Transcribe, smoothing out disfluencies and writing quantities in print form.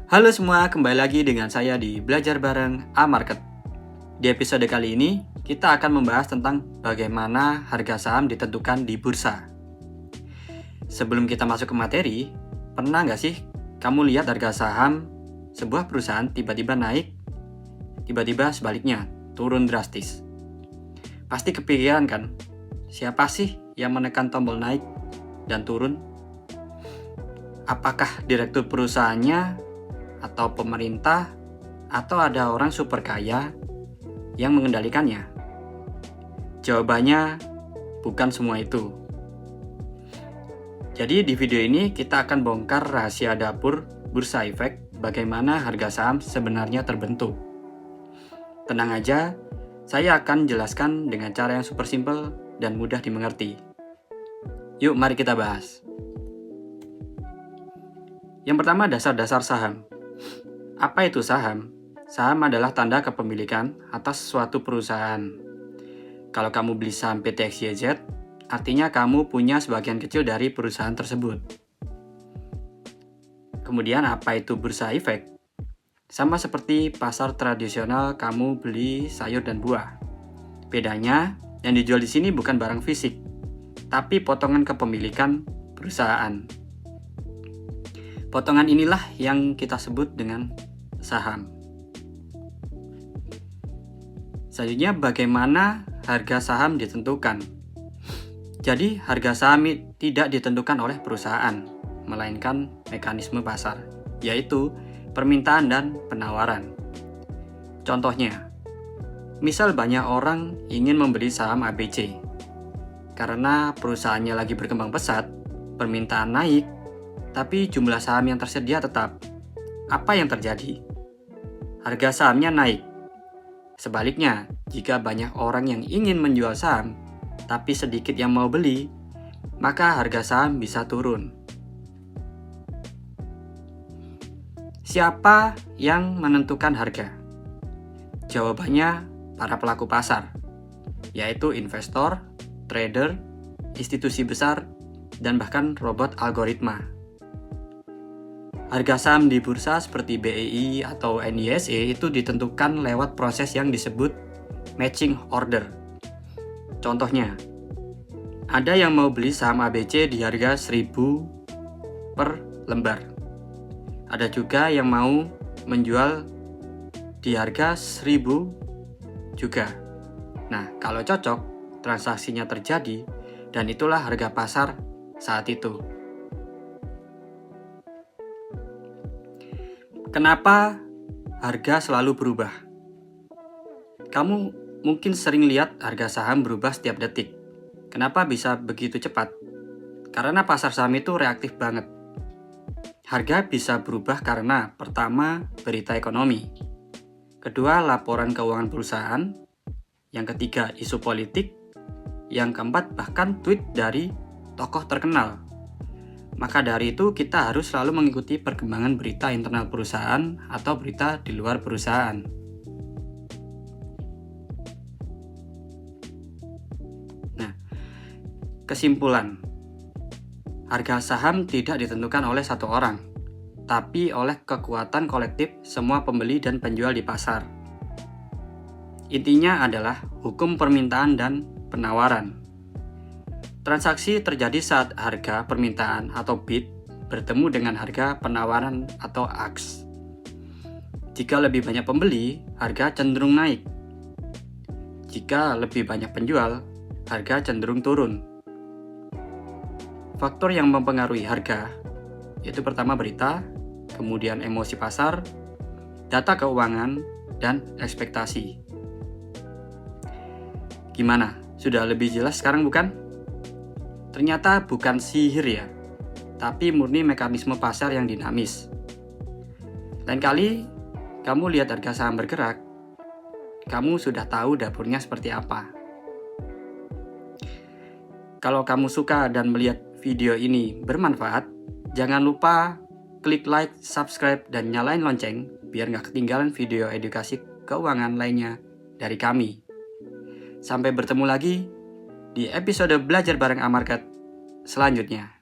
Halo semua, kembali lagi dengan saya di Belajar Bareng A-Market. Di episode kali ini, kita akan membahas tentang bagaimana harga saham ditentukan di bursa. Sebelum kita masuk ke materi, pernah nggak sih kamu lihat harga saham sebuah perusahaan tiba-tiba naik, tiba-tiba sebaliknya turun drastis? Pasti kepikiran kan, siapa sih yang menekan tombol naik dan turun? Apakah direktur perusahaannya, atau pemerintah, atau ada orang super kaya yang mengendalikannya? Jawabannya bukan semua itu. Jadi di video ini kita akan bongkar rahasia dapur bursa efek bagaimana harga saham sebenarnya terbentuk. Tenang aja, saya akan jelaskan dengan cara yang super simple dan mudah dimengerti. Yuk mari kita bahas. Yang pertama, dasar-dasar saham. Apa itu saham? Saham adalah tanda kepemilikan atas suatu perusahaan. Kalau kamu beli saham PT XYZ, artinya kamu punya sebagian kecil dari perusahaan tersebut. Kemudian apa itu bursa efek? Sama seperti pasar tradisional kamu beli sayur dan buah. Bedanya, yang dijual di sini bukan barang fisik, tapi potongan kepemilikan perusahaan. Potongan inilah yang kita sebut dengan saham. Selanjutnya, bagaimana harga saham ditentukan? Jadi, harga saham tidak ditentukan oleh perusahaan, melainkan mekanisme pasar, yaitu permintaan dan penawaran. Contohnya, misal banyak orang ingin membeli saham ABC. Karena perusahaannya lagi berkembang pesat, permintaan naik, tapi jumlah saham yang tersedia tetap. Apa yang terjadi? Harga sahamnya naik. Sebaliknya, jika banyak orang yang ingin menjual saham, tapi sedikit yang mau beli, maka harga saham bisa turun. Siapa yang menentukan harga? Jawabannya para pelaku pasar, yaitu investor, trader, institusi besar, dan bahkan robot algoritma. Harga saham di bursa seperti BEI atau NISE itu ditentukan lewat proses yang disebut matching order. Contohnya, ada yang mau beli saham ABC di harga 1.000 per lembar. Ada juga yang mau menjual di harga 1.000 juga. Nah, kalau cocok, transaksinya terjadi dan itulah harga pasar saat itu. Kenapa harga selalu berubah? Kamu mungkin sering lihat harga saham berubah setiap detik. Kenapa bisa begitu cepat? Karena pasar saham itu reaktif banget. Harga bisa berubah karena pertama, berita ekonomi. Kedua, laporan keuangan perusahaan. Yang ketiga, isu politik. Yang keempat, bahkan tweet dari tokoh terkenal. Maka dari itu kita harus selalu mengikuti perkembangan berita internal perusahaan atau berita di luar perusahaan. Nah, kesimpulan. Harga saham tidak ditentukan oleh satu orang, tapi oleh kekuatan kolektif semua pembeli dan penjual di pasar. Intinya adalah hukum permintaan dan penawaran. Transaksi terjadi saat harga permintaan atau bid bertemu dengan harga penawaran atau ask. Jika lebih banyak pembeli, harga cenderung naik. Jika lebih banyak penjual, harga cenderung turun. Faktor yang mempengaruhi harga yaitu pertama berita, kemudian emosi pasar, data keuangan, dan ekspektasi. Gimana? Sudah lebih jelas sekarang bukan? Ternyata bukan sihir ya, tapi murni mekanisme pasar yang dinamis. Lain kali kamu lihat harga saham bergerak, kamu sudah tahu dapurnya seperti apa. Kalau kamu suka dan melihat video ini bermanfaat, jangan lupa klik like, subscribe, dan nyalain lonceng biar nggak ketinggalan video edukasi keuangan lainnya dari kami. Sampai bertemu lagi di episode Belajar Bareng A-Market selanjutnya.